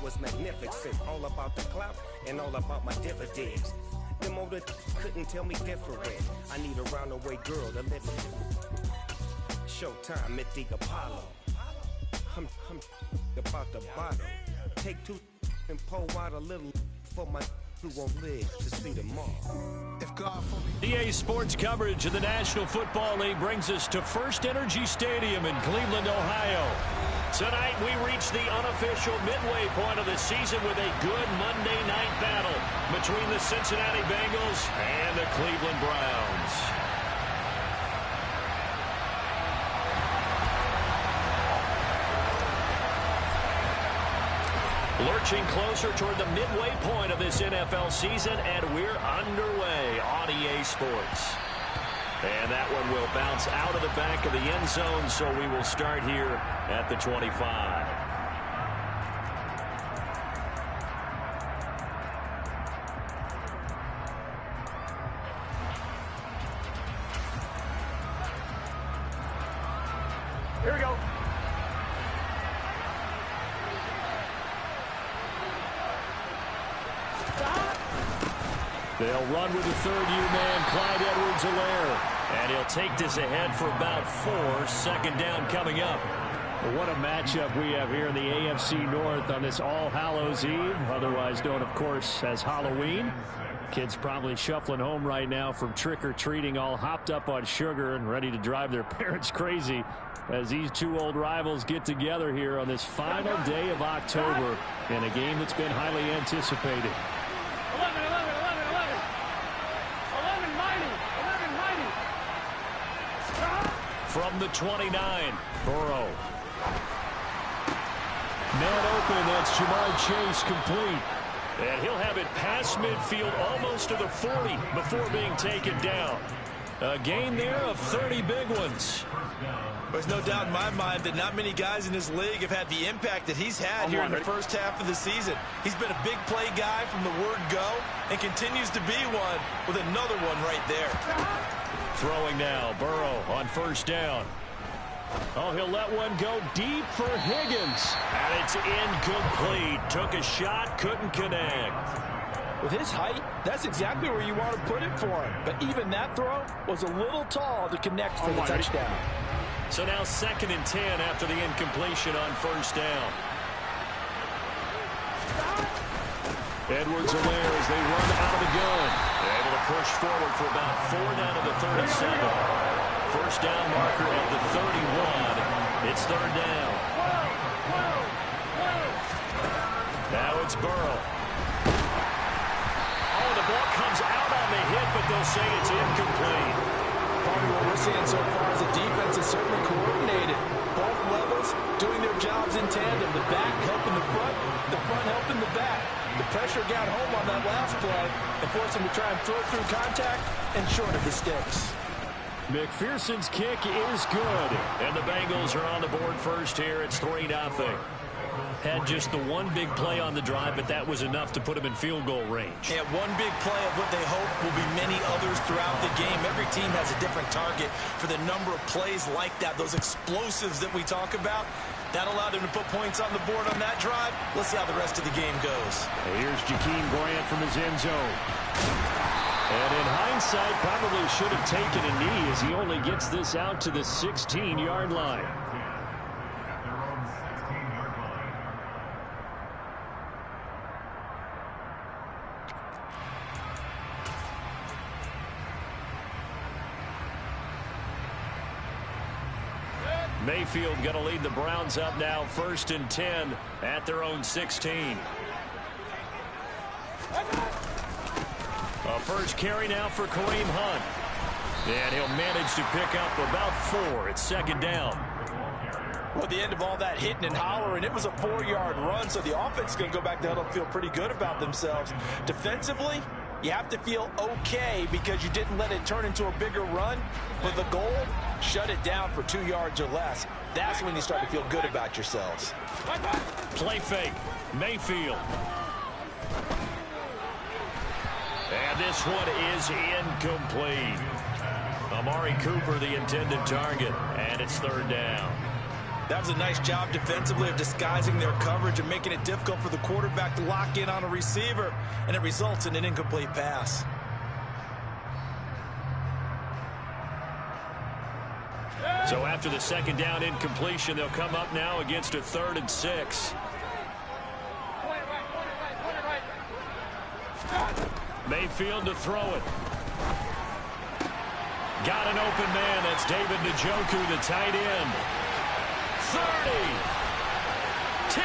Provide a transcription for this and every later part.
was magnificent. All about the clout and all about my dividends. Them older couldn't tell me different. I need a roundaway girl to live with. Showtime at the Apollo. I'm about the bottom. Take two and pour out a little for my who won't live to see tomorrow. EA Sports coverage of the National Football League brings us to First Energy Stadium in Cleveland, Ohio. Tonight we reach the unofficial midway point of the season with a good Monday night battle between the Cincinnati Bengals and the Cleveland Browns. Lurching closer toward the midway point of this NFL season, and we're underway on EA Sports. And that one will bounce out of the back of the end zone, so we will start here at the 25. Here we go. They'll run with the third-year man, Clyde Edwards-Helaire. And he'll take this ahead for about 4. Second down coming up. Well, what a matchup we have here in the AFC North on this All Hallows Eve, otherwise known, of course, as Halloween. Kids probably shuffling home right now from trick-or-treating, all hopped up on sugar and ready to drive their parents crazy as these two old rivals get together here on this final day of October in a game that's been highly anticipated. 11 mighty. From the 29, Burrow. Man open, that's Jamar Chase complete. And he'll have it past midfield almost to the 40 before being taken down. A gain there of 30 big ones. There's no doubt in my mind that not many guys in this league have had the impact that he's had here in the first half of the season. He's been a big play guy from the word go and continues to be one with another one right there. Throwing now, Burrow on first down. Oh, he'll let one go deep for Higgins. And it's incomplete. Took a shot, couldn't connect. With his height, that's exactly where you want to put it for him. But even that throw was a little tall to connect for the touchdown. So now 2nd and 10 after the incompletion on first down. Edwards-Helaire as they run out of the gun. Able to push forward for about 4 down to the 37. First down marker at the 31. It's third down. Now it's Burrow. Oh, the ball comes out on the hit, but they'll say it's incomplete. Probably what we're seeing so far is the defense is certainly coordinated. Both levels doing their jobs in tandem. The back helping the front helping the back. The pressure got home on that last play and forced him to try and throw through contact and short of the sticks. McPherson's kick is good. And the Bengals are on the board first here. It's 3-0. Had just the one big play on the drive, but that was enough to put him in field goal range. Yeah, one big play of what they hope will be many others throughout the game. Every team has a different target for the number of plays like that, those explosives that we talk about. That allowed them to put points on the board on that drive. Let's see how the rest of the game goes. Here's Jakeem Grant from his end zone. And in hindsight, probably should have taken a knee as he only gets this out to the 16-yard line. Mayfield going to lead the Browns up now, 1st and 10 at their own 16. A first carry now for Kareem Hunt. And he'll manage to pick up about 4. It's 2nd down. Well, at the end of all that hitting and hollering, it was a 4-yard run, so the offense is going to go back to huddle and feel pretty good about themselves. Defensively, you have to feel okay because you didn't let it turn into a bigger run. But the goal, shut it down for 2 yards or less. That's when you start to feel good about yourselves. Play fake. Mayfield. And this one is incomplete. Amari Cooper, the intended target, and it's 3rd down. That was a nice job defensively of disguising their coverage and making it difficult for the quarterback to lock in on a receiver, and it results in an incomplete pass. So after the second down incompletion, they'll come up now against a 3rd and 6. Mayfield to throw it. Got an open man. That's David Njoku, the tight end. 30. 10.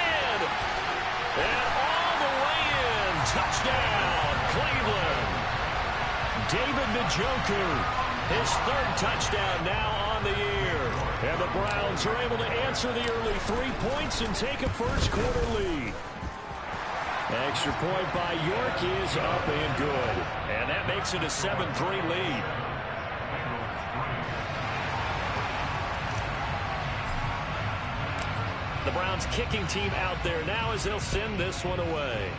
And all the way in. Touchdown, Cleveland. David Njoku, his 3rd touchdown now on the year. And the Browns are able to answer the early 3 points and take a first-quarter lead. Extra point by York is up and good. And that makes it a 7-3 lead. The Browns kicking team out there now as they'll send this one away.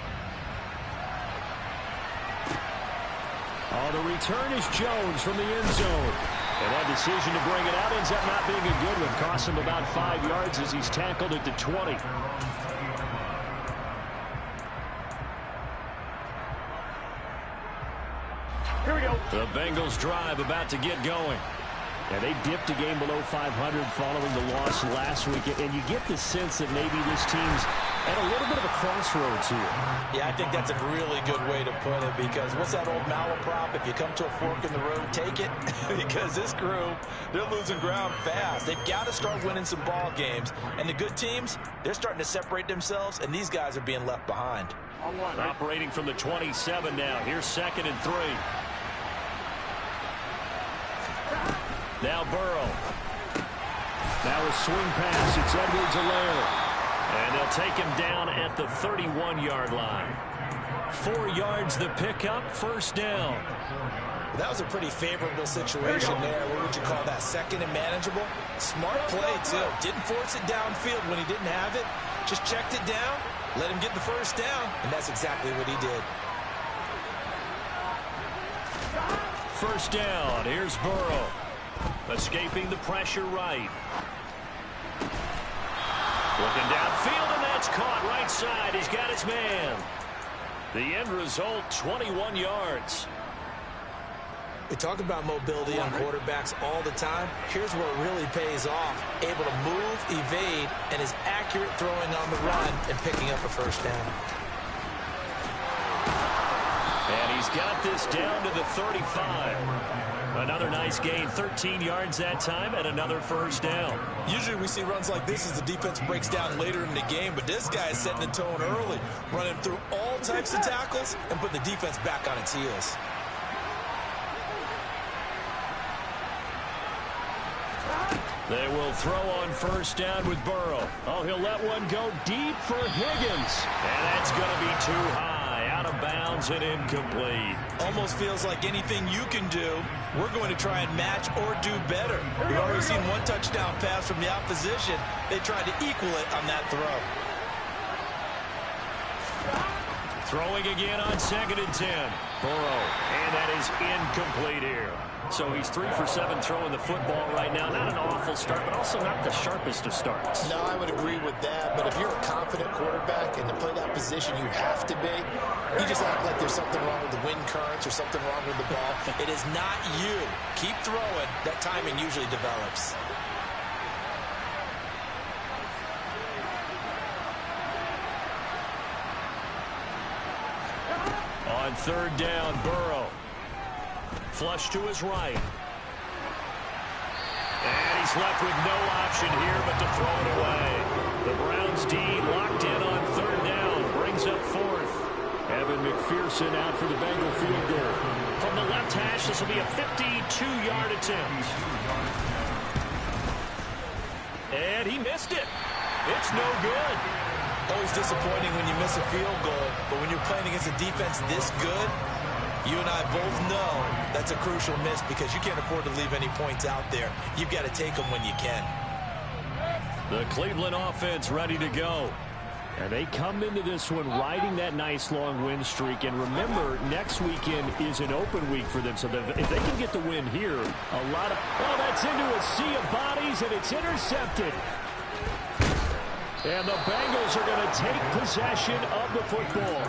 The return is Jones from the end zone. And that decision to bring it out ends up not being a good one. Costs him about 5 yards as he's tackled at the 20. Here we go. The Bengals drive about to get going. And they dipped a game below 500 following the loss last week. And you get the sense that maybe this team's at a little bit of a crossroads here. Yeah, I think that's a really good way to put it, because what's that old malaprop? If you come to a fork in the road, take it. Because this crew, they're losing ground fast. They've got to start winning some ball games. And the good teams, they're starting to separate themselves, and these guys are being left behind. Operating from the 27 now. Here's 2nd and 3. Now Burrow. Now a swing pass. It's Edwards-Helaire. And they'll take him down at the 31-yard line. 4 yards the pickup, first down. That was a pretty favorable situation there. What would you call that? 2nd and manageable? Smart play, too. Didn't force it downfield when he didn't have it. Just checked it down, let him get the first down, and that's exactly what he did. First down. Here's Burrow. Escaping the pressure right. Looking downfield, and that's caught right side. He's got his man. The end result, 21 yards. We talk about mobility on quarterbacks all the time. Here's where it really pays off. Able to move, evade, and is accurate throwing on the run and picking up a first down. And he's got this down to the 35. Another nice gain, 13 yards that time, and another first down. Usually we see runs like this as the defense breaks down later in the game, but this guy is setting the tone early, running through all types of tackles and putting the defense back on its heels. They will throw on first down with Burrow. Oh, he'll let one go deep for Higgins. And that's going to be too high, out of bounds and incomplete. Almost feels like anything you can do, we're going to try and match or do better. We've already seen one touchdown pass from the opposition. They tried to equal it on that throw. Throwing again on 2nd and 10. Burrow, and that is incomplete here. So he's 3 for 7 throwing the football right now. Not an awful start, but also not the sharpest of starts. No, I would agree with that. But if you're a confident quarterback and to play that position, you have to be. You just act like there's something wrong with the wind currents or something wrong with the ball. It is not you. Keep throwing. That timing usually develops. On 3rd down, Burrow. Flush to his right. And he's left with no option here but to throw it away. The Browns D locked in on 3rd down. Brings up 4th. Evan McPherson out for the Bengal field goal. From the left hash, this will be a 52-yard attempt. And he missed it. It's no good. Always disappointing when you miss a field goal, but when you're playing against a defense this good, you and I both know that's a crucial miss because you can't afford to leave any points out there. You've got to take them when you can. The Cleveland offense ready to go. And they come into this one riding that nice long win streak. And remember, next weekend is an open week for them. So if they can get the win here, a lot of... Well, that's into a sea of bodies, and it's intercepted. And the Bengals are going to take possession of the football.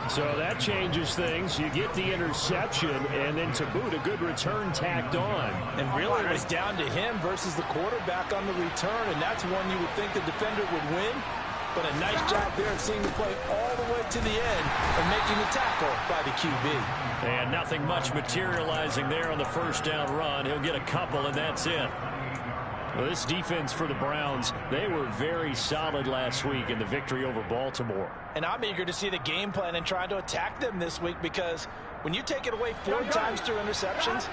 So that changes things. You get the interception, and then to boot, a good return tacked on. And really it was down to him versus the quarterback on the return, and that's one you would think the defender would win. But a nice job there of seeing the play all the way to the end and making the tackle by the QB. And nothing much materializing there on the first down run. He'll get a couple, and that's it. Well, this defense for the Browns, they were very solid last week in the victory over Baltimore. And I'm eager to see the game plan and try to attack them this week, because when you take it away 4 times through interceptions,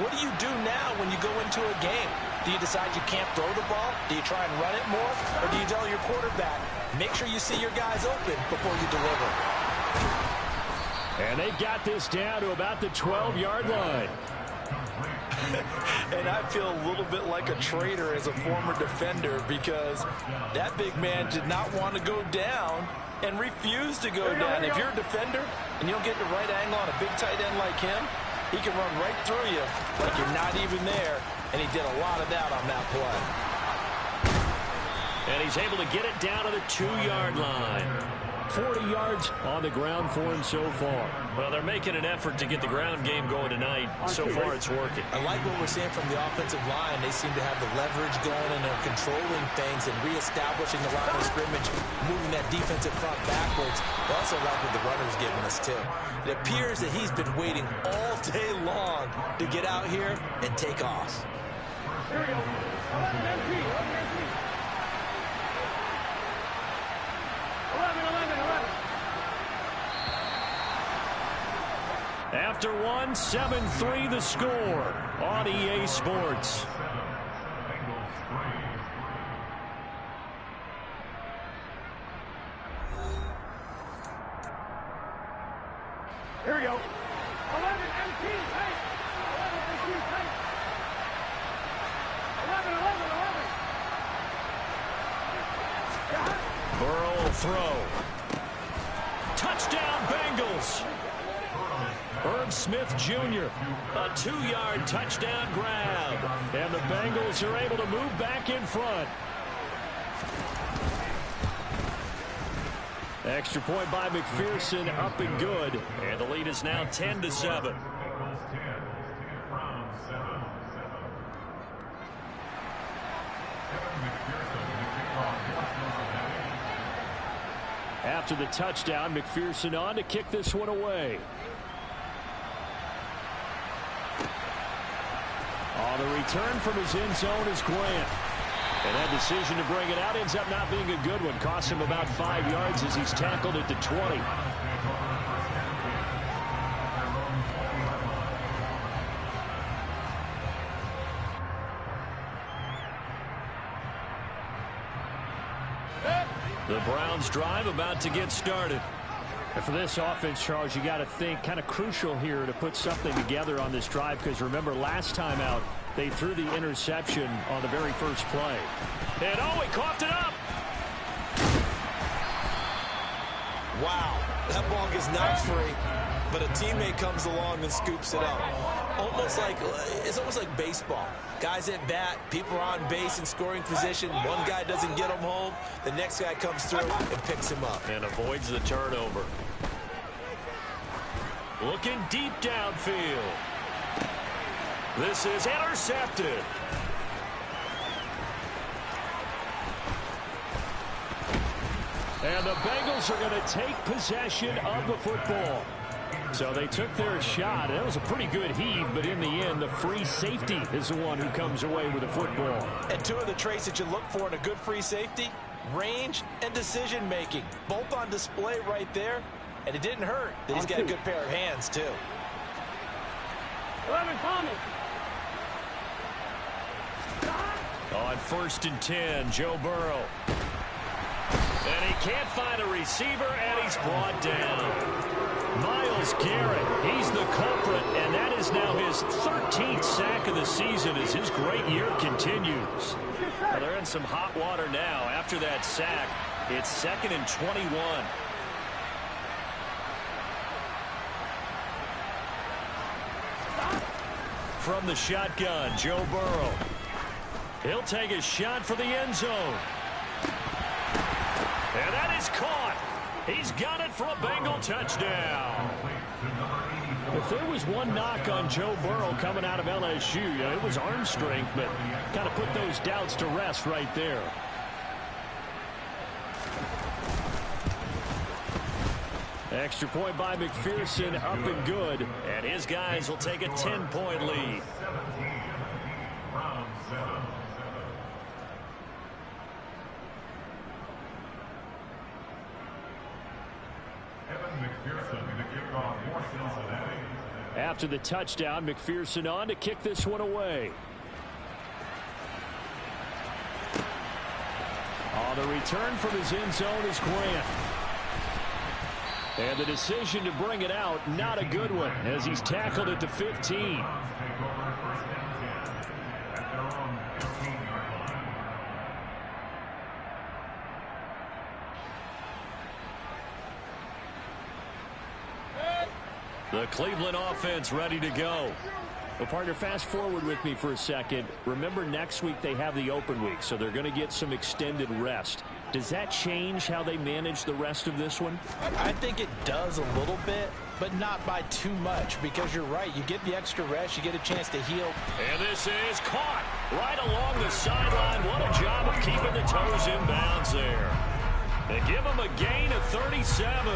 what do you do now when you go into a game? Do you decide you can't throw the ball? Do you try and run it more? Or do you tell your quarterback, make sure you see your guys open before you deliver? And they've got this down to about the 12-yard line. And I feel a little bit like a traitor as a former defender, because that big man did not want to go down and refused to go down. If you're a defender and you don't get the right angle on a big tight end like him, he can run right through you like you're not even there, and he did a lot of that on that play. And he's able to get it down to the 2-yard line. 40 yards on the ground for him so far. Well, they're making an effort to get the ground game going tonight. So far, it's working. I like what we're seeing from the offensive line. They seem to have the leverage going, and they're controlling things and reestablishing the line of scrimmage, moving that defensive front backwards. I also like what the runner's giving us, too. It appears that he's been waiting all day long to get out here and take off. Here we go. 11 MP. 11. After one, 7-3 the score on EA Sports. Here we go. 11 MP. Hey. 11 MP. Hey. 11. Burrow will throw. Touchdown, Bengals. Herb Smith Jr., a 2-yard touchdown grab. And the Bengals are able to move back in front. Extra point by McPherson, up and good. And the lead is now 10-7. After the touchdown, McPherson on to kick this one away. On the return from his end zone is Grant. And that decision to bring it out ends up not being a good one. Cost him about 5 yards as he's tackled at the 20. The Browns drive about to get started. And for this offense, Charles, you got to think kind of crucial here to put something together on this drive, because remember last time out they threw the interception on the very first play. And oh, he coughed it up. Wow, that ball gets knocked free, but a teammate comes along and scoops it up. It's almost like baseball. Guys at bat, people are on base in scoring position. One guy doesn't get him home. The next guy comes through and picks him up. And avoids the turnover. Looking deep downfield. This is intercepted. And the Bengals are going to take possession of the football. So they took their shot. It was a pretty good heave, but in the end, the free safety is the one who comes away with the football. And two of the traits that you look for in a good free safety, range and decision-making. Both on display right there. And it didn't hurt that he's got a good pair of hands, too. 11 Thomas. On 1st and 10, Joe Burrow. And he can't find a receiver, and he's brought down. Myles Garrett, he's the culprit, and that is now his 13th sack of the season as his great year continues. Well, they're in some hot water now. After that sack, it's 2nd and 21. From the shotgun, Joe Burrow. He'll take a shot for the end zone. is caught. He's got it for a Bengal touchdown. If there was one knock on Joe Burrow coming out of LSU, it was arm strength, but kind of put those doubts to rest right there. Extra point by McPherson, up and good. And his guys will take a 10-point lead. After the touchdown, McPherson on to kick this one away. On the return from his end zone is Grant. And the decision to bring it out, not a good one, as he's tackled at the 15. The Cleveland offense ready to go. Well, partner, fast forward with me for a second. Remember, next week they have the open week, so they're going to get some extended rest. Does that change how they manage the rest of this one? I think it does a little bit, but not by too much, because you're right. You get the extra rest, you get a chance to heal. And this is caught right along the sideline. What a job of keeping the toes in bounds there. They give him a gain of 37.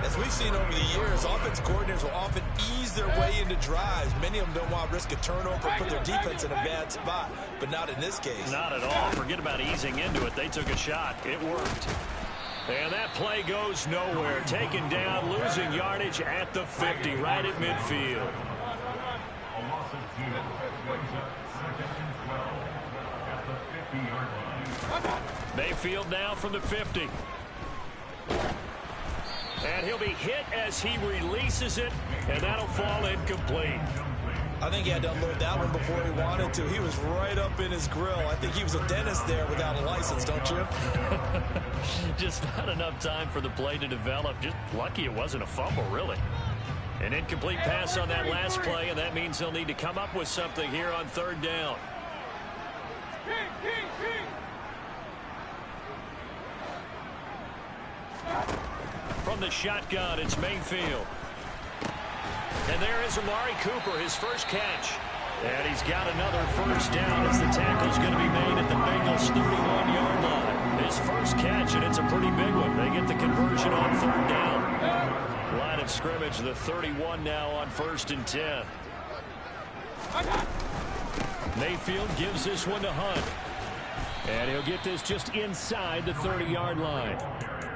As we've seen over the years, offense coordinators will often ease their way into drives. Many of them don't want to risk a turnover or put their defense in a bad spot, but not in this case. Not at all. Forget about easing into it. They took a shot. It worked. And that play goes nowhere. Taken down, losing yardage at the 50, right at midfield. Mayfield now from the 50. And he'll be hit as he releases it, and that'll fall incomplete. I think he had to unload that one before he wanted to. He was right up in his grill. I think he was a dentist there without a license, don't you? Just not enough time for the play to develop. Just lucky it wasn't a fumble, really. An incomplete pass on that last play, and that means they'll need to come up with something here on third down. From the shotgun, it's Mayfield. And there is Amari Cooper, his first catch. And he's got another first down as the tackle's going to be made at the Bengals' 31-yard line. His first catch, and it's a pretty big one. They get the conversion on third down. Line of scrimmage, the 31 now on 1st and 10. Mayfield gives this one to Hunt. And he'll get this just inside the 30-yard line.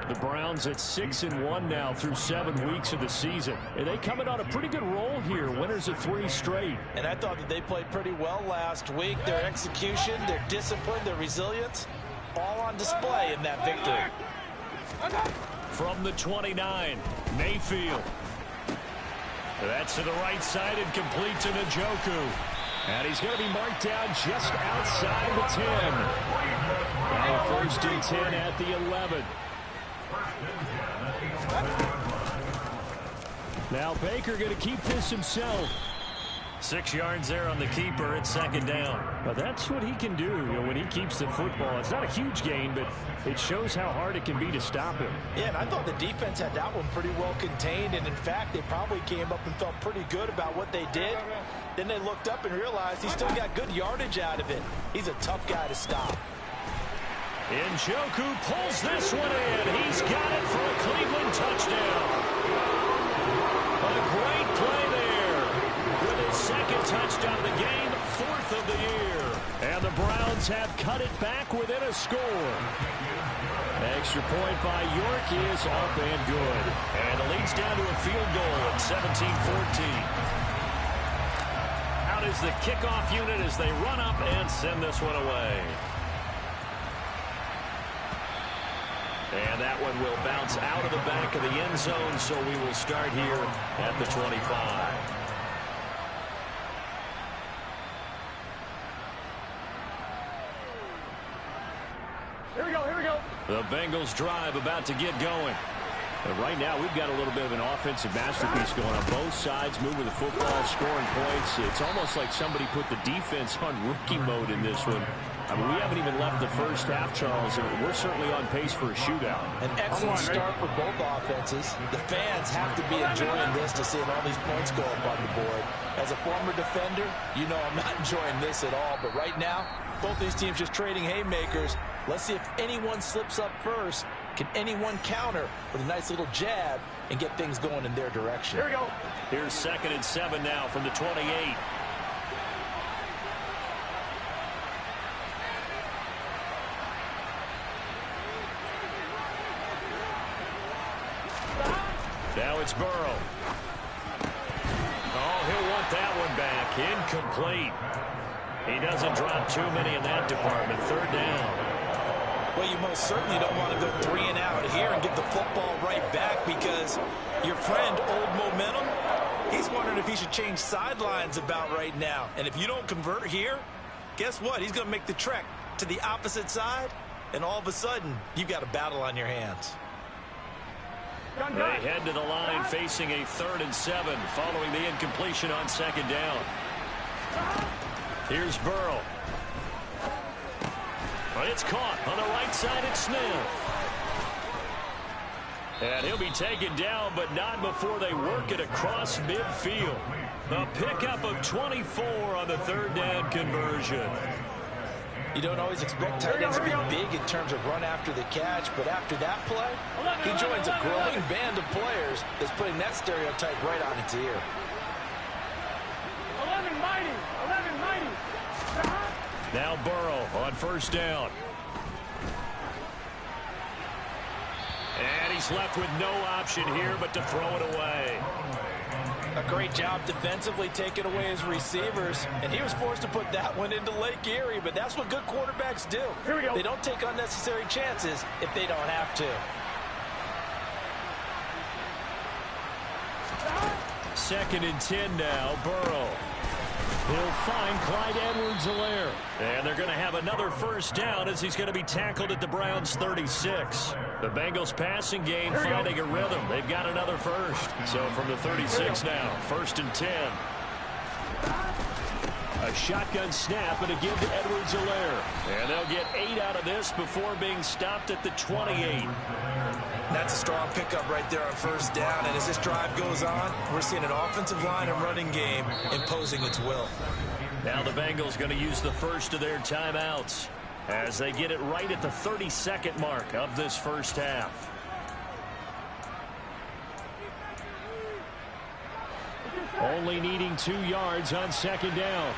The Browns at 6-1 now through 7 weeks of the season. And they coming on a pretty good roll here. Winners of 3 straight. And I thought that they played pretty well last week. Their execution, their discipline, their resilience, all on display in that victory. From the 29, Mayfield. That's to the right side and complete to Njoku. And he's going to be marked down just outside the 10. Now 1st and 10 at the 11. Now Baker going to keep this himself. 6 yards there on the keeper at 2nd down. But that's what he can do, when he keeps the football. It's not a huge gain, but it shows how hard it can be to stop him. Yeah, and I thought the defense had that one pretty well contained, and in fact, they probably came up and felt pretty good about what they did. Then they looked up and realized he still got good yardage out of it. He's a tough guy to stop. Njoku pulls this one in. He's got it for a Cleveland touchdown. A great play there. With his 2nd touchdown of the game, 4th of the year. And the Browns have cut it back within a score. Extra point by York is up and good. And it leads down to a field goal at 17-14. Out is the kickoff unit as they run up and send this one away. And that one will bounce out of the back of the end zone, so we will start here at the 25. Here we go, here we go. The Bengals drive about to get going. But right now, we've got a little bit of an offensive masterpiece going on. Both sides moving the football, scoring points. It's almost like somebody put the defense on rookie mode in this one. I mean, we haven't even left the first half, Charles, and we're certainly on pace for a shootout. An excellent start for both offenses. The fans have to be enjoying this to seeing all these points go up on the board. As a former defender, you know I'm not enjoying this at all. But right now, both these teams just trading haymakers. Let's see if anyone slips up first. Can anyone counter with a nice little jab and get things going in their direction? Here we go. Here's 2nd and 7 now from the 28. Now it's Burrow. Oh, he'll want that one back. Incomplete. He doesn't drop too many in that department. 3rd down. Well, you most certainly don't want to go 3 and out here and get the football right back because your friend, Old Momentum, he's wondering if he should change sidelines about right now. And if you don't convert here, guess what? He's going to make the trek to the opposite side, and all of a sudden, you've got a battle on your hands. They head to the line facing a 3rd and 7 following the incompletion on 2nd down. Here's Burrow. But it's caught on the right side. It's Smith. And he'll be taken down, but not before they work it across midfield. A pickup of 24 on the 3rd down conversion. You don't always expect tight ends to be big in terms of run after the catch, but after that play, he joins a growing band of players that's putting that stereotype right on its ear. 11 mighty. 11 mighty. Now Burrow on 1st down. And he's left with no option here but to throw it away. A great job defensively taking away his receivers, and he was forced to put that one into Lake Erie, but that's what good quarterbacks do. They don't take unnecessary chances if they don't have to. 2nd and 10 now, Burrow. He'll find Clyde Edwards-Helaire. And they're going to have another 1st down as he's going to be tackled at the Browns' 36. The Bengals passing game finding a rhythm. They've got another first. So from the 36 now, 1st and 10. A shotgun snap and a give to Edwards-Helaire. And they'll get 8 out of this before being stopped at the 28. That's a strong pickup right there on 1st down, and as this drive goes on, we're seeing an offensive line and running game imposing its will. Now the Bengals going to use the first of their timeouts as they get it right at the 32nd mark of this 1st half. Only needing 2 yards on 2nd down.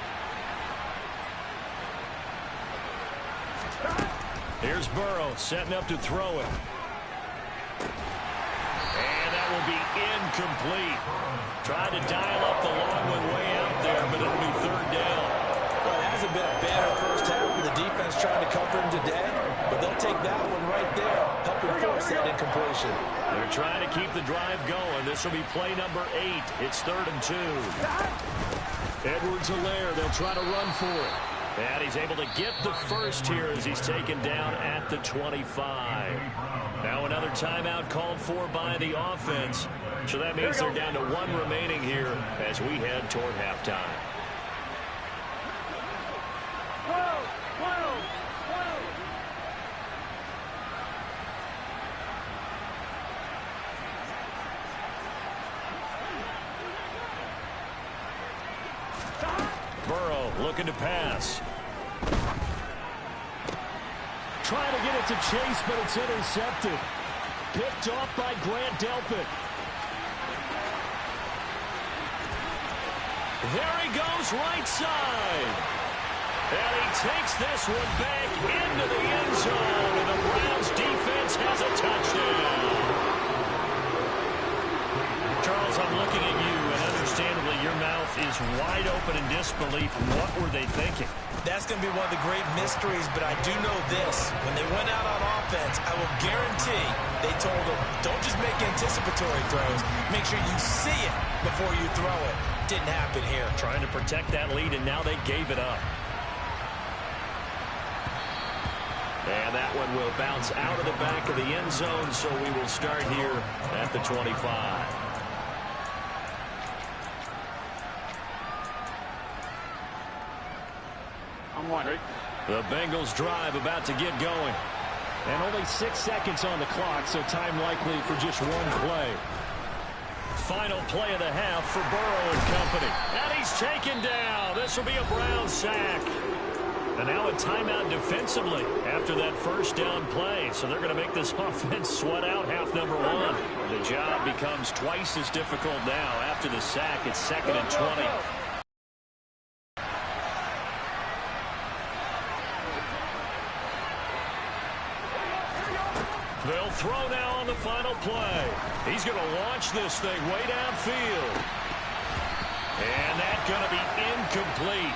Here's Burrow setting up to throw it. And that will be incomplete. Tried to dial up the long one way out there, but it'll be 3rd down. Well, it hasn't been a banner first half for the defense trying to cover him today, but they'll take that one right there, helping force that incompletion. They're trying to keep the drive going. This will be play number 8. It's 3rd and 2. Edwards-Helaire, they'll try to run for it. And he's able to get the first here as he's taken down at the 25. Now another timeout called for by the offense. So that means they're down to 1 remaining here as we head toward halftime. 12. Burrow looking to pass. Trying to get it to Chase, but it's intercepted. Picked off by Grant Delpit. There he goes, right side. And he takes this one back into the end zone, and the Browns defense has a touchdown. Charles, I'm looking at you, and understandably your mouth is wide open in disbelief. What were they thinking? That's going to be one of the great mysteries, but I do know this. When they went out on offense, I will guarantee they told them, don't just make anticipatory throws. Make sure you see it before you throw it. Didn't happen here. Trying to protect that lead, and now they gave it up. And that one will bounce out of the back of the end zone, so we will start here at the 25. I'm wondering. The Bengals drive about to get going. And only 6 seconds on the clock, so time likely for just one play. Final play of the half for Burrow and company. And he's taken down. This will be a Brown sack. And now a timeout defensively after that first down play. So they're going to make this offense sweat out half number one. The job becomes twice as difficult now. After the sack, it's 2nd and 20. They'll throw now on the final play. He's going to launch this thing way downfield. And that's going to be incomplete.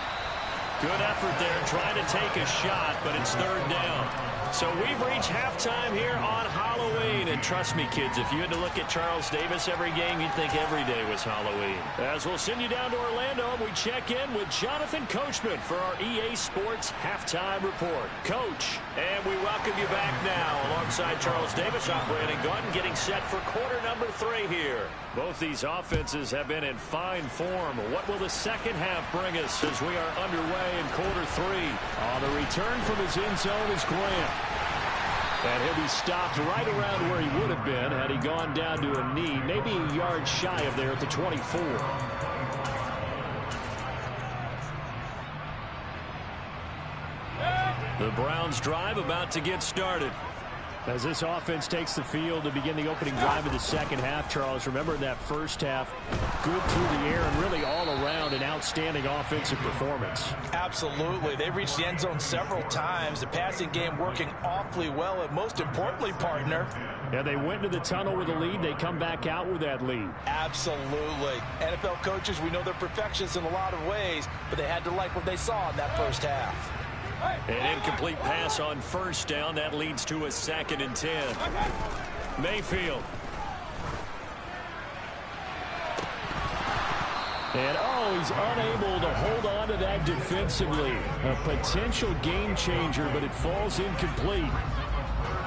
Good effort there trying to take a shot, but it's 3rd down. So we've reached halftime here on Halloween. And trust me, kids, if you had to look at Charles Davis every game, you'd think every day was Halloween. As we'll send you down to Orlando, we check in with Jonathan Coachman for our EA Sports Halftime Report. Coach, and we welcome you back now alongside Charles Davis, operating gun, getting set for quarter number 3 here. Both these offenses have been in fine form. What will the second half bring us as we are underway in quarter 3? On the return from his end zone is Grant. And he'll be stopped right around where he would have been had he gone down to a knee, maybe a yard shy of there at the 24. The Browns drive about to get started. As this offense takes the field to begin the opening drive of the second half, Charles, remember in that first half, good through the air and really all around an outstanding offensive performance. Absolutely. They reached the end zone several times. The passing game working awfully well, and most importantly, partner. Yeah, they went to the tunnel with a lead. They come back out with that lead. Absolutely. NFL coaches, we know they're perfectionists in a lot of ways, but they had to like what they saw in that first half. An incomplete pass on first down. That leads to a 2nd and 10. Mayfield. And, he's unable to hold on to that defensively. A potential game changer, but it falls incomplete.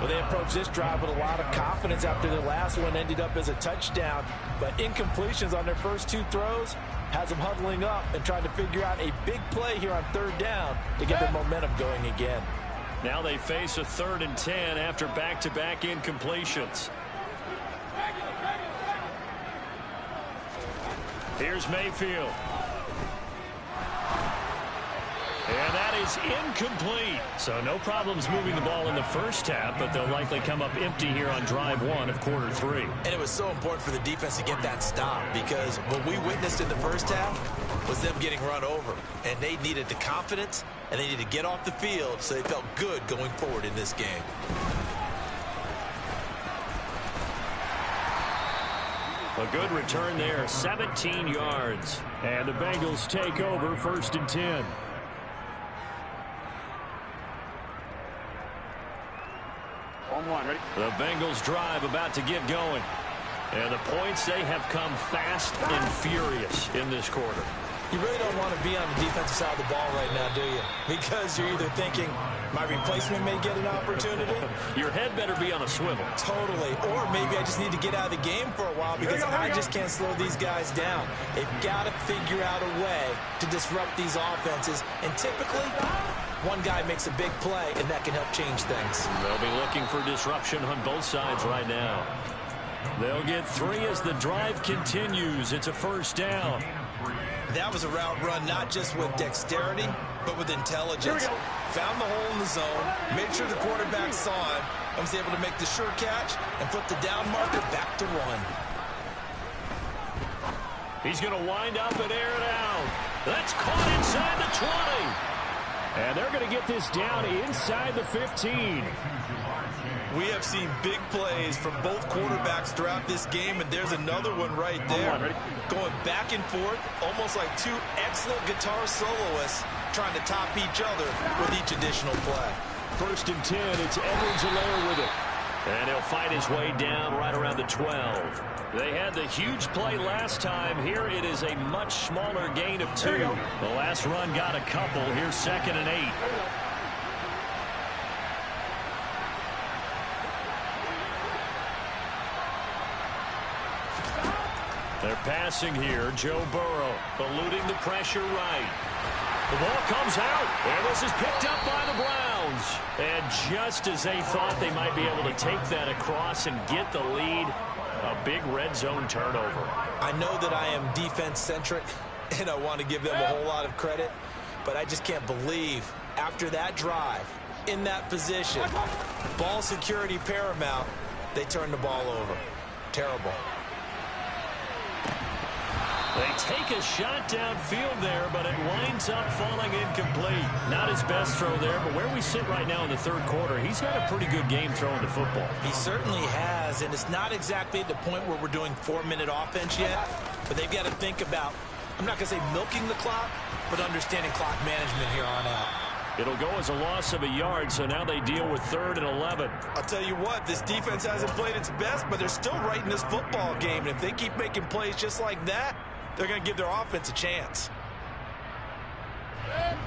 Well, they approached this drive with a lot of confidence after their last one ended up as a touchdown. But incompletions on their first 2 throws has them huddling up and trying to figure out a big play here on 3rd down to get their momentum going again. Now they face a 3rd and 10 after back-to-back incompletions. Here's Mayfield. And that is incomplete. So no problems moving the ball in the first half, but they'll likely come up empty here on drive 1 of quarter 3. And it was so important for the defense to get that stop, because what we witnessed in the first half was them getting run over. And they needed the confidence, and they needed to get off the field so they felt good going forward in this game. A good return there, 17 yards. And the Bengals take over 1st and 10. Ready? The Bengals drive about to get going. And the points, they have come fast and furious in this quarter. You really don't want to be on the defensive side of the ball right now, do you? Because you're either thinking, my replacement may get an opportunity. Your head better be on a swivel. Totally. Or maybe I just need to get out of the game for a while because I just can't slow these guys down. They've got to figure out a way to disrupt these offenses. And typically, one guy makes a big play, and that can help change things. They'll be looking for disruption on both sides right now. They'll get 3 as the drive continues. It's a 1st down. That was a route run not just with dexterity, but with intelligence. Found the hole in the zone, made sure the quarterback saw it, and was able to make the sure catch and flip the down marker back to run. He's going to wind up and air it out. That's caught inside the 20. And they're going to get this down inside the 15. We have seen big plays from both quarterbacks throughout this game, and there's another one right there. Going back and forth, almost like 2 excellent guitar soloists trying to top each other with each additional play. 1st and 10, it's Edwards-Helaire with it. And he'll fight his way down right around the 12. They had the huge play last time. Here it is a much smaller gain of 2. The last run got a couple. Here's 2nd and 8. They're passing here. Joe Burrow eluding the pressure right. The ball comes out, and this is picked up by the Browns. And just as they thought they might be able to take that across and get the lead, a big red zone turnover. I know that I am defense-centric, and I want to give them a whole lot of credit, but I just can't believe after that drive, in that position, ball security paramount, they turn the ball over. Terrible. They take a shot downfield there, but it winds up falling incomplete. Not his best throw there, but where we sit right now in the third quarter, he's had a pretty good game throwing the football. He certainly has, and it's not exactly at the point where we're doing 4-minute offense yet, but they've got to think about, I'm not going to say milking the clock, but understanding clock management here on out. It'll go as a loss of a yard, so now they deal with 3rd and 11. I'll tell you what, this defense hasn't played its best, but they're still right in this football game, and if they keep making plays just like that, they're going to give their offense a chance.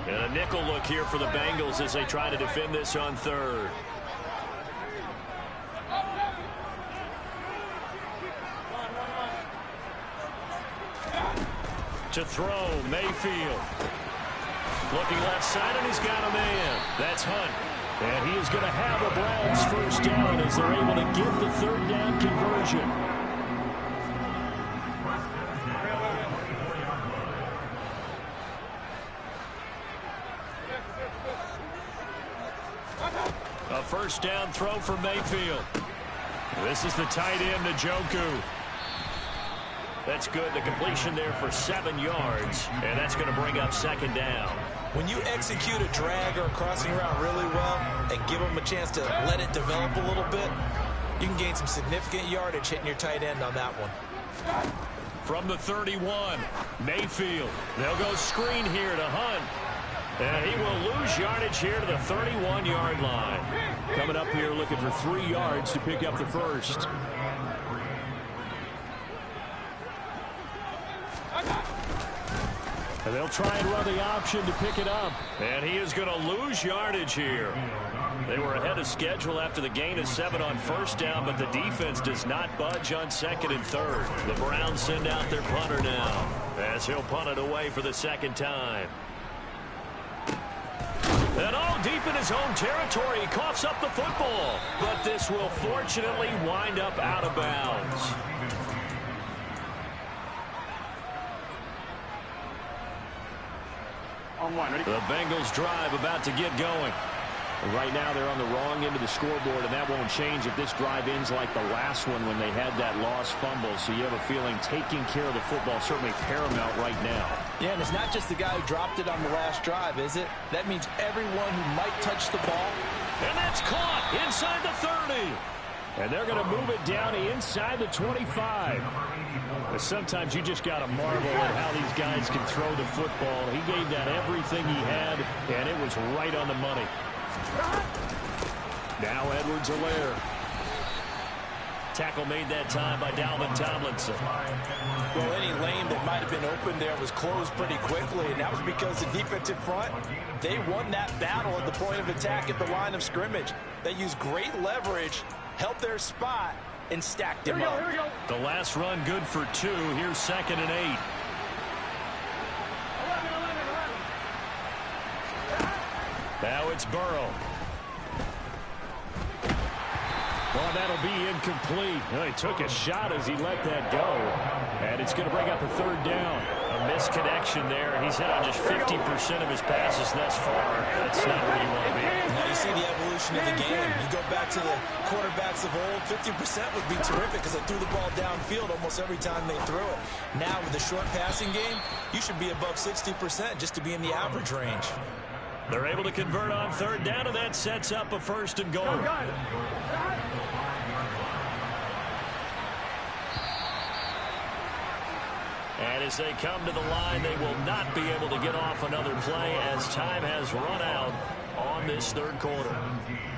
And a nickel look here for the Bengals as they try to defend this on 3rd. To throw, Mayfield. Looking left side, and he's got a man. That's Hunt. And he is going to have a Browns first down as they're able to get the 3rd down conversion. A first down throw for Mayfield. This is the tight end, Njoku. That's good. The completion there for 7 yards, and that's going to bring up 2nd down. When you execute a drag or a crossing route really well and give them a chance to let it develop a little bit, you can gain some significant yardage hitting your tight end on that one. From the 31, Mayfield. They'll go screen here to Hunt. And he will lose yardage here to the 31-yard line. Coming up here looking for 3 yards to pick up the first. And they'll try and run the option to pick it up. And he is going to lose yardage here. They were ahead of schedule after the gain of 7 on first down, but the defense does not budge on 2nd and 3rd. The Browns send out their punter now as he'll punt it away for the 2nd time. And all deep in his own territory, he coughs up the football. But this will fortunately wind up out of bounds. The Bengals drive about to get going. Right now they're on the wrong end of the scoreboard, and that won't change if this drive ends like the last one when they had that lost fumble. So you have a feeling taking care of the football certainly paramount right now. Yeah, and it's not just the guy who dropped it on the last drive, is it? That means everyone who might touch the ball. And that's caught inside the 30. And they're going to move it down inside the 25. But sometimes you just got to marvel at how these guys can throw the football. He gave that everything he had, and it was right on the money. Now Edwards-Helaire. Tackle made that time by Dalvin Tomlinson. Well, any lane that might have been open there was closed pretty quickly, and that was because the defensive front, they won that battle at the point of attack at the line of scrimmage. They used great leverage, held their spot, and stacked him up. The last run good for 2. Here's 2nd and 8. Now it's Burrow. Well, that'll be incomplete. Well, he took a shot as he let that go. And it's going to bring up a 3rd down. A misconnection there. He's hit on just 50% of his passes thus far. That's not where you want to be. Now you see the evolution of the game. You go back to the quarterbacks of old, 50% would be terrific because they threw the ball downfield almost every time they threw it. Now with the short passing game, you should be above 60% just to be in the average range. They're able to convert on 3rd down, and that sets up a 1st and goal. And as they come to the line, they will not be able to get off another play as time has run out on this 3rd quarter.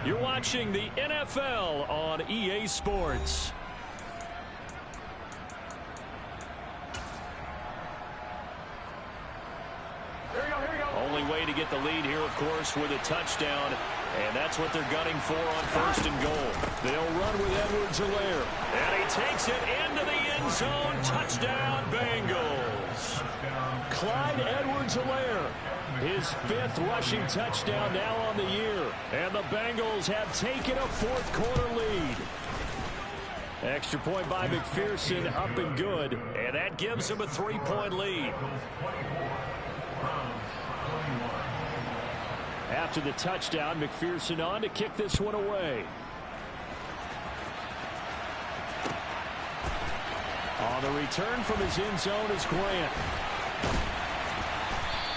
You're watching the NFL on EA Sports. Only way to get the lead here, of course, with a touchdown. And that's what they're gunning for on 1st and goal. They'll run with Edwards-Helaire. And he takes it into the end zone. Touchdown, Bengals. Clyde Edwards-Helaire, his 5th rushing touchdown now on the year. And the Bengals have taken a fourth-quarter lead. Extra point by McPherson, up and good. And that gives him a 3-point lead. After the touchdown, McPherson on to kick this one away. On the return from his end zone is Grant.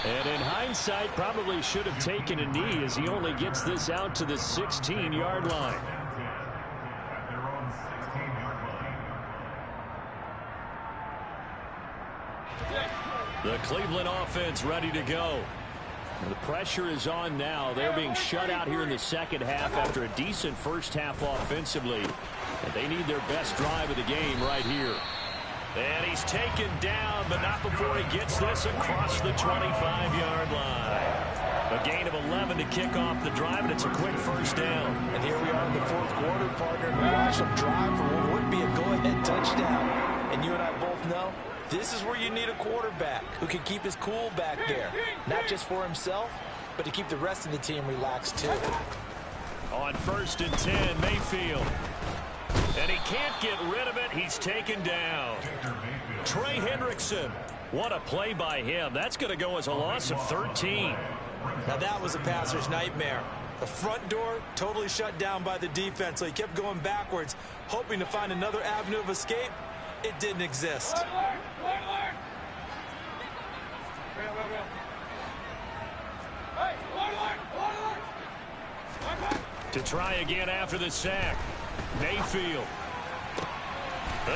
And in hindsight, probably should have taken a knee as he only gets this out to the 16-yard line. The Cleveland offense ready to go. The pressure is on now. They're being shut out here in the second half after a decent first half offensively. And they need their best drive of the game right here. And he's taken down, but not before he gets this across the 25-yard line. A gain of 11 to kick off the drive, and it's a quick first down. And here we are in the fourth quarter, partner, and we watch them drive for what would be a go-ahead touchdown. And you and I both know this is where you need a quarterback who can keep his cool back there. Not just for himself, but to keep the rest of the team relaxed too. On 1st and 10, Mayfield. And he can't get rid of it. He's taken down. Trey Hendrickson. What a play by him. That's going to go as a loss of 13. Now that was a passer's nightmare. The front door totally shut down by the defense, so he kept going backwards, hoping to find another avenue of escape. It didn't exist. To try again after the sack. Mayfield.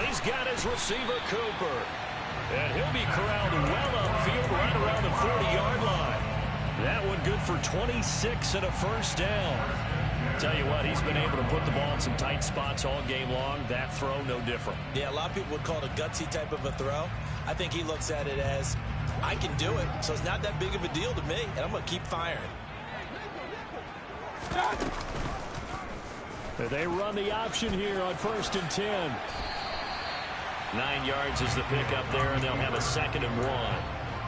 He's got his receiver, Cooper. And he'll be corralled well upfield right around the 40-yard line. That one good for 26 and a first down. Tell you what, he's been able to put the ball in some tight spots all game long. That throw, no different. Yeah, a lot of people would call it a gutsy type of a throw. I think he looks at it as, I can do it, so it's not that big of a deal to me, and I'm going to keep firing. They run the option here on 1st and 10. 9 yards is the pickup there, and they'll have a 2nd and 1.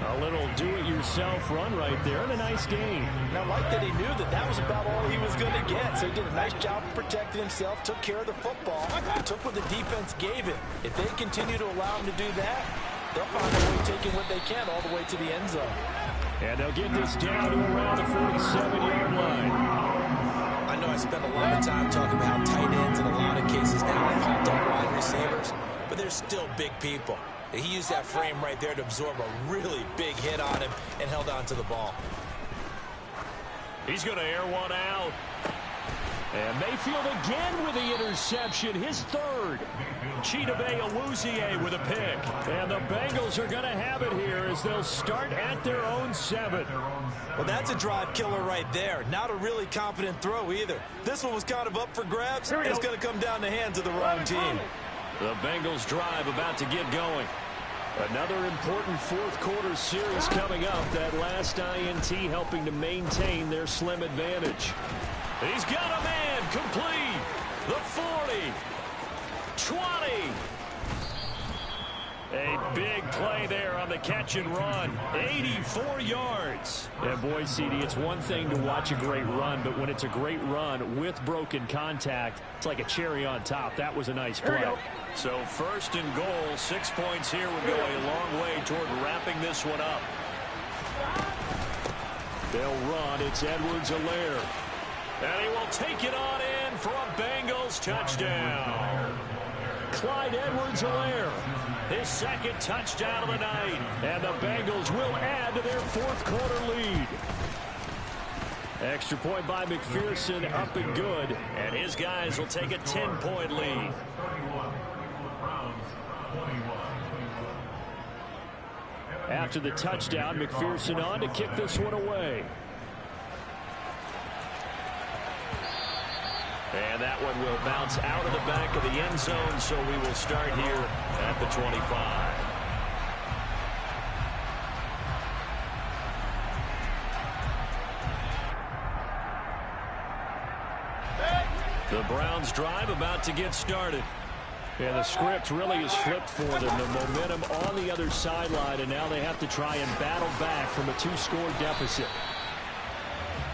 A little do-it-yourself run right there, and a nice gain. And I like that he knew that that was about all he was going to get. So he did a nice job of protecting himself, took care of the football, took what the defense gave him. If they continue to allow him to do that, they'll find a way taking what they can all the way to the end zone. And they'll get this down to around the 47-yard line. I know I spent a lot of time talking about tight ends in a lot of cases now, pumped up wide receivers, but they're still big people. He used that frame right there to absorb a really big hit on him and held on to the ball. He's going to air one out. And Mayfield again with the interception, his 3rd. Chidobe Awuzie with a pick. And the Bengals are going to have it here as they'll start at their own 7. Well, that's a drive killer right there. Not a really confident throw either. This one was kind of up for grabs. It's going to come down the hands of the wrong team. The Bengals drive about to get going. Another important fourth quarter series coming up. That last INT helping to maintain their slim advantage. He's got a man complete. The 40. 20. A big play there on the catch and run. 84 yards. And boy, CD, it's one thing to watch a great run, but when it's a great run with broken contact, it's like a cherry on top. That was a nice play. So 1st and goal, 6 points here would go a long way toward wrapping this one up. They'll run. It's Edwards-Helaire. And he will take it on in for a Bengals touchdown. Clyde Edwards-Helaire, his 2nd touchdown of the night. And the Bengals will add to their fourth quarter lead. Extra point by McPherson, up and good. And his guys will take a 10-point lead. After the touchdown, McPherson on to kick this one away. And that one will bounce out of the back of the end zone, so we will start here at the 25. The Browns drive about to get started. Yeah, the script really is flipped for them. The momentum on the other sideline, and now they have to try and battle back from a 2-score deficit.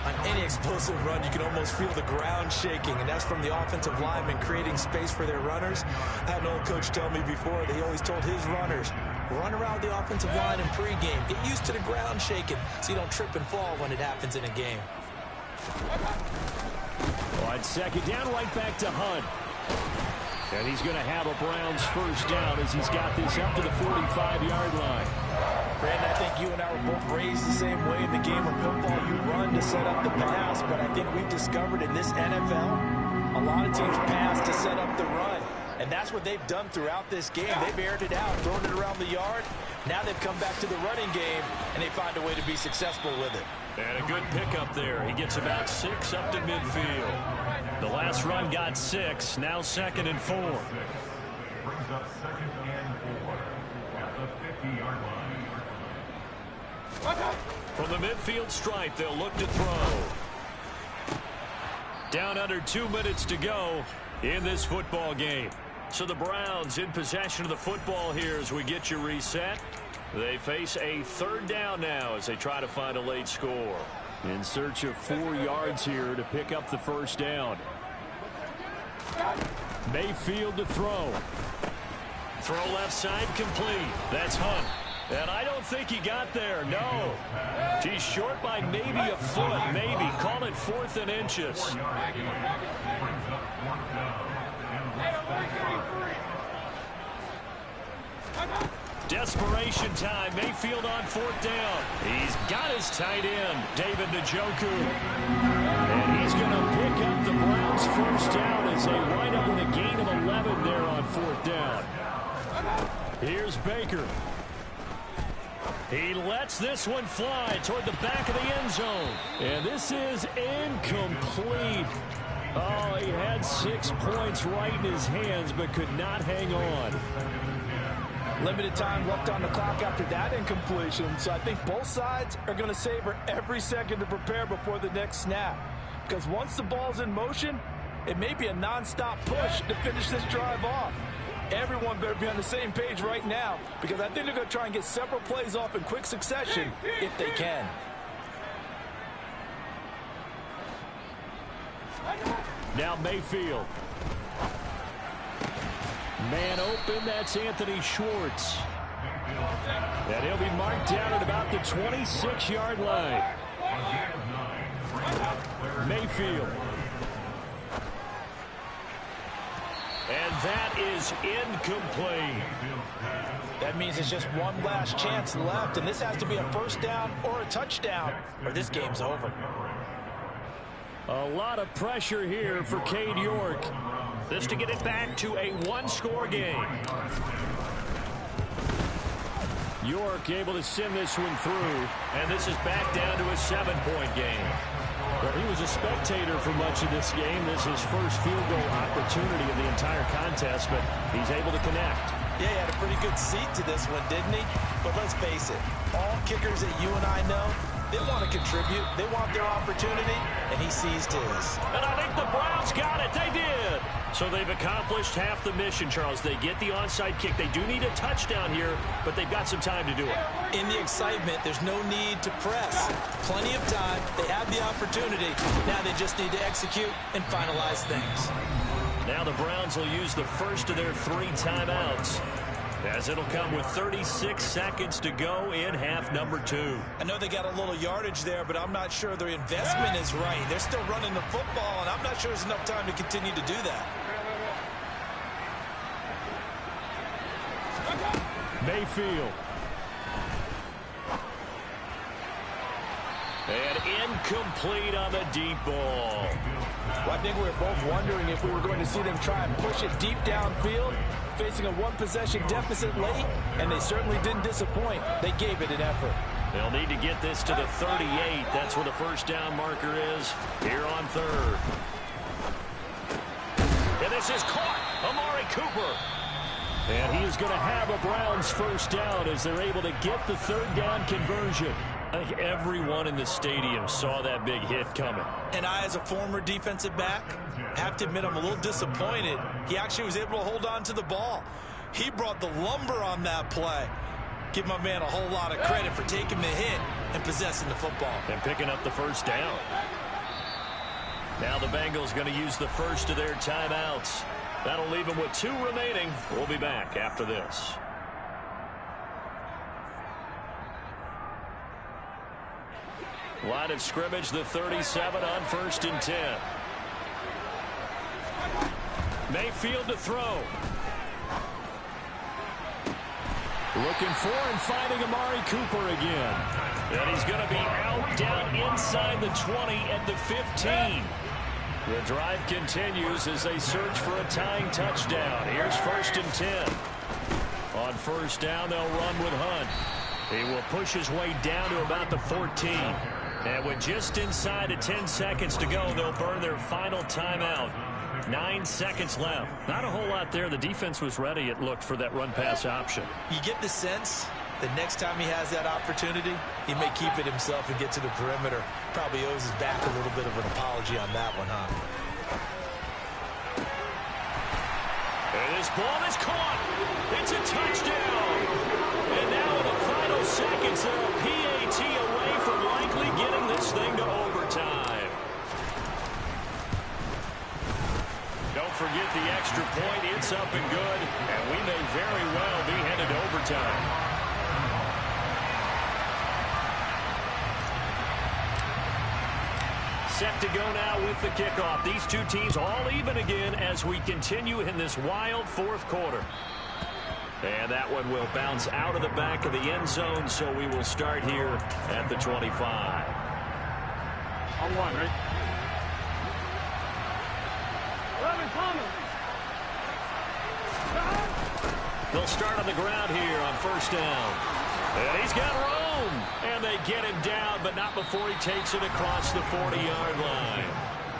On any explosive run, you can almost feel the ground shaking, and that's from the offensive linemen creating space for their runners. I had an old coach tell me before, that he always told his runners, run around the offensive line in pregame. Get used to the ground shaking so you don't trip and fall when it happens in a game. On second down, right back to Hunt. And he's going to have a Browns first down as he's got this up to the 45-yard line. Brandon, I think you and I were both raised the same way in the game of football. You run to set up the pass, but I think we've discovered in this NFL, a lot of teams pass to set up the run. And that's what they've done throughout this game. They've aired it out, thrown it around the yard. Now they've come back to the running game, and they find a way to be successful with it. And a good pickup there. He gets about 6 up to midfield. The last run got 6. Now 2nd and 4. Brings up 2nd and 4 at the 50-yard line. From the midfield stripe, they'll look to throw. Down under 2 minutes to go in this football game. So the Browns in possession of the football here as we get you reset. They face a 3rd down now as they try to find a late score. In search of 4 yards here to pick up the first down. Mayfield to throw. Throw left side complete. That's Hunt. And I don't think he got there, no. He's short by maybe a foot, maybe. Call it 4th and inches. Desperation time. Mayfield on 4th down. He's got his tight end, David Njoku. And he's going to pick up the Browns first down as they wind up with a gain of 11 there on 4th down. Here's Baker. He lets this one fly toward the back of the end zone. And this is incomplete. Oh, he had 6 points right in his hands but could not hang on. Limited time left on the clock after that incompletion. So I think both sides are going to savor every second to prepare before the next snap. Because once the ball's in motion, it may be a non-stop push to finish this drive off. Everyone better be on the same page right now, because I think they're going to try and get several plays off in quick succession if they can. Now Mayfield. Man open, that's Anthony Schwartz. And he'll be marked down at about the 26-yard line. Mayfield. And that is incomplete. That means it's just one last chance left, and this has to be a first down or a touchdown, or this game's over. A lot of pressure here for Cade York. This to get it back to a 1-score game. York able to send this one through, and this is back down to a 7-point game. Well, he was a spectator for much of this game. This is his first field goal opportunity of the entire contest, but he's able to connect. Yeah, he had a pretty good seat to this one, didn't he? But let's face it, all kickers that you and I know, they want to contribute. They want their opportunity, and he seized his. And I think the Browns got it. They did. So they've accomplished half the mission, Charles. They get the onside kick. They do need a touchdown here, but they've got some time to do it. In the excitement, there's no need to press. Plenty of time. They have the opportunity. Now they just need to execute and finalize things. Now the Browns will use the first of their 3 timeouts, as it'll come with 36 seconds to go in half number 2. I know they got a little yardage there, but I'm not sure their investment is right. They're still running the football, and I'm not sure there's enough time to continue to do that. Mayfield. And incomplete on the deep ball. Well, I think we were both wondering if we were going to see them try and push it deep downfield, facing a 1-possession deficit late, and they certainly didn't disappoint. They gave it an effort. They'll need to get this to the 38. That's where the first down marker is here on 3rd. And this is caught. Amari Cooper. And he is going to have a Browns first down as they're able to get the 3rd down conversion. I think everyone in the stadium saw that big hit coming. And I, as a former defensive back, have to admit I'm a little disappointed. He actually was able to hold on to the ball. He brought the lumber on that play. Give my man a whole lot of credit for taking the hit and possessing the football. And picking up the first down. Now the Bengals going to use the first of their timeouts. That'll leave them with 2 remaining. We'll be back after this. Line of scrimmage, the 37 on 1st and 10. Mayfield to throw. Looking for and finding Amari Cooper again. And he's going to be out down inside the 20 at the 15. The drive continues as they search for a tying touchdown. Here's 1st and 10. On 1st down, they'll run with Hunt. He will push his way down to about the 14. And with just inside of 10 seconds to go, they'll burn their final timeout. 9 seconds left. Not a whole lot there. The defense was ready, it looked, for that run-pass option. You get the sense that next time he has that opportunity, he may keep it himself and get to the perimeter. Probably owes his back a little bit of an apology on that one, huh? And this ball is caught. It's a touchdown. And now in the final seconds, they're a PAT away from likely getting this thing to overtime. Don't forget the extra point. It's up and good. And we may very well be headed to overtime. Set to go now with the kickoff. These two teams all even again as we continue in this wild 4th quarter. And that one will bounce out of the back of the end zone, so we will start here at the 25. On 1, right? 11, Thomas. They'll start on the ground here on 1st down. And he's got room. And they get him down, but not before he takes it across the 40-yard line.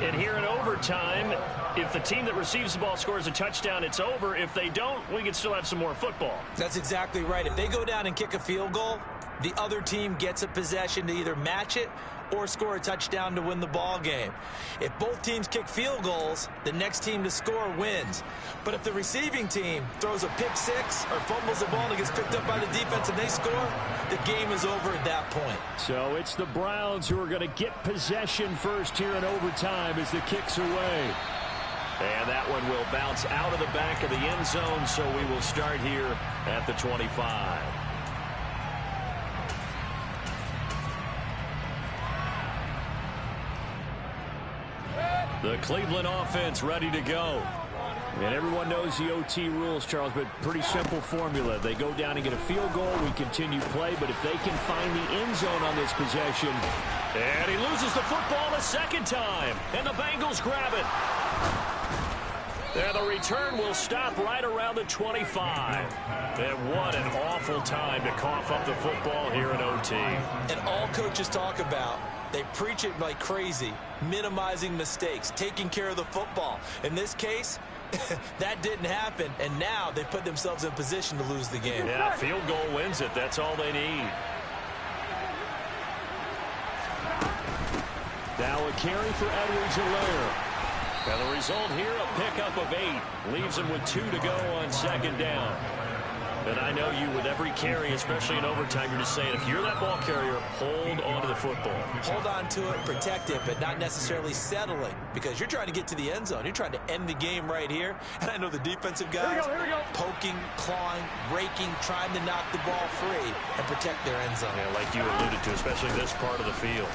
And here in overtime, if the team that receives the ball scores a touchdown, it's over. If they don't, we can still have some more football. That's exactly right. If they go down and kick a field goal, the other team gets a possession to either match it or score a touchdown to win the ball game. If both teams kick field goals, the next team to score wins. But if the receiving team throws a pick 6 or fumbles the ball and it gets picked up by the defense and they score, the game is over at that point. So it's the Browns who are going to get possession first here in overtime as the kick's away. And that one will bounce out of the back of the end zone, so we will start here at the 25. The Cleveland offense ready to go. And everyone knows the OT rules, Charles, but pretty simple formula. They go down and get a field goal, we continue play, but if they can find the end zone on this possession. And he loses the football a second time, and the Bengals grab it. And the return will stop right around the 25. And what an awful time to cough up the football here in OT. And all coaches talk about, they preach it like crazy, minimizing mistakes, taking care of the football. In this case, that didn't happen, and now they put themselves in position to lose the game. Yeah, field goal wins it. That's all they need. Now a carry for Edwards-Helaire. And the result here, a pickup of 8. Leaves him with 2 to go on 2nd down. And I know you, with every carry, especially in overtime, you're just saying, if you're that ball carrier, hold on to the football. Hold on to it, protect it, but not necessarily settling, because you're trying to get to the end zone. You're trying to end the game right here. And I know the defensive guys poking, clawing, raking, trying to knock the ball free and protect their end zone. Yeah, like you alluded to, especially this part of the field.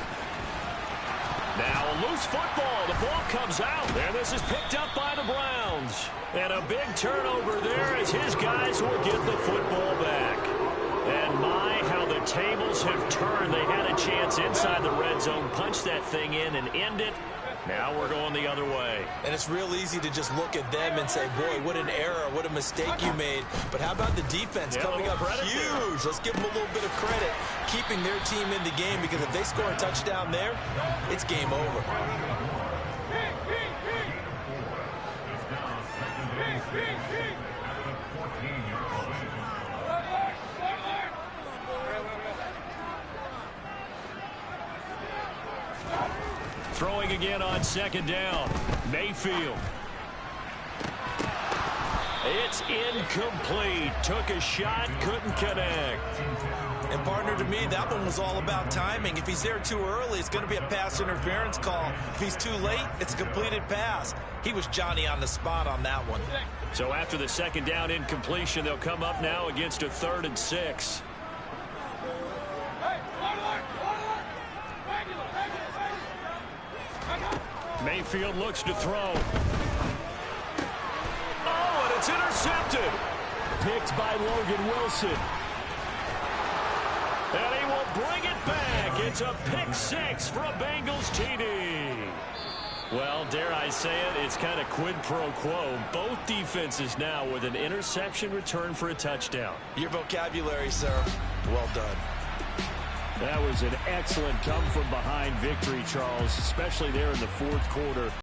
Now a loose football. The ball comes out. And this is picked up by the Browns. And a big turnover there as his guys will get the football back. And my, how the tables have turned. They had a chance inside the red zone, punch that thing in and end it. Now we're going the other way. And it's real easy to just look at them and say, boy, what an error, what a mistake you made. But how about the defense coming up huge? Let's give them a little bit of credit, keeping their team in the game, because if they score a touchdown there, it's game over. Throwing again on second down. Mayfield. It's incomplete. Took a shot, couldn't connect. And partner, to me, that one was all about timing. If he's there too early, it's going to be a pass interference call. If he's too late, it's a completed pass. He was Johnny on the spot on that one. So after the second down incompletion, they'll come up now against a 3rd and 6. Mayfield looks to throw. Oh, and it's intercepted. Picked by Logan Wilson. And he will bring it back. It's a pick 6 for a Bengals TD. Well, dare I say it, it's kind of quid pro quo. Both defenses now with an interception return for a touchdown. Your vocabulary, sir. Well done. That was an excellent come-from-behind victory, Charles, especially there in the 4th quarter.